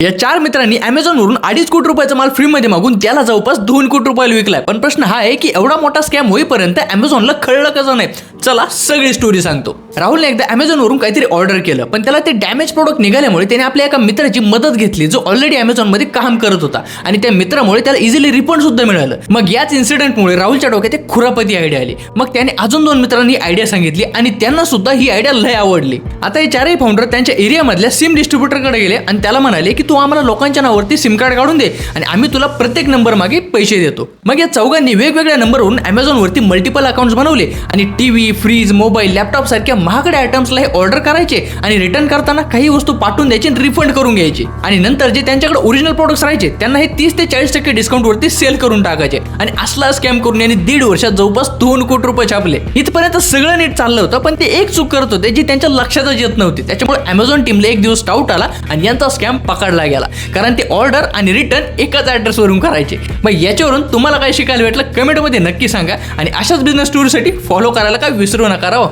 या 4 मित्रांनी अमेझॉनवरून 2.5 कोटी रुपयाचा माल फ्रीमध्ये मागून त्याला जवळपास 2 कोटी रुपयाला विकलाय. पण प्रश्न हा आहे की एवढा मोठा स्कॅम होईपर्यंत अमेझॉनला कळलं कसं नाही. चला सगळी स्टोरी सांगतो. राहुलने एकदा अमेझॉनवरून काहीतरी ऑर्डर केलं, पण त्याला ते डॅमेज प्रोडक्ट निघाल्यामुळे त्याने आपल्या एका मित्राची मदत घेतली जो ऑलरेडी अमेझॉनमध्ये काम करत होता आणि त्या मित्रामुळे त्याला इझिली रिफंड सुद्धा मिळालं. मग याच इन्सिडेंटमुळे राहुलच्या डोक्यात एक खुरापती आयडिया आली. मग त्याने अजून 2 मित्रांनी आयडिया सांगितली आणि त्यांना सुद्धा ही आयडिया लय आवडली. आता हे 4ही फाउंडर त्यांच्या एरियामधल्या सिम डिस्ट्रीब्युटरकडे गेले आणि त्याला म्हणाले की तू आम्हाला लोकांच्या नावावरती सिम कार्ड काढून दे आणि आम्ही तुला प्रत्येक नंबर मागे पैसे देतो. मग या चौघांनी वेगवेगळ्या नंबरवरून अमेझॉनवरती मल्टिपल अकाउंट्स बनवले आणि टीव्ही, फ्रीज, मोबाईल, लॅपटॉप सारख्या महागड्या आयटम्सला हे ऑर्डर करायचे आणि रिटर्न करताना काही वस्तू पाठवून द्यायची आणि रिफंड करून घ्यायचे. आणि नंतर जे त्यांच्याकडे ओरिजिनल प्रोडक्ट्स राहायचे त्यांना हे 30 ते 40% डिस्काउंट वरती सेल करून टाकायचे. आणि असला स्कॅम करून यांनी 1.5 वर्षात जवळपास 2 कोटी रुपये छापले. इथपर्यंत सगळं नीट चाललं होतं, पण ते एक चूक करत होते जी त्यांच्या लक्षातच येत नव्हती. त्याच्यामुळे अमेझॉन टीमला एक दिवस डाऊट आला आणि यांचा स्कॅम पकडला गेला, कारण ते ऑर्डर आणि रिटर्न एकाच ऍड्रेसवरून करायचे. मग याच्यावरून तुम्हाला काय शिकायला भेटलं कमेंटमध्ये नक्की सांगा आणि अशाच बिझनेस स्टोरीसाठी फॉलो करायला काय विसरू नका राव.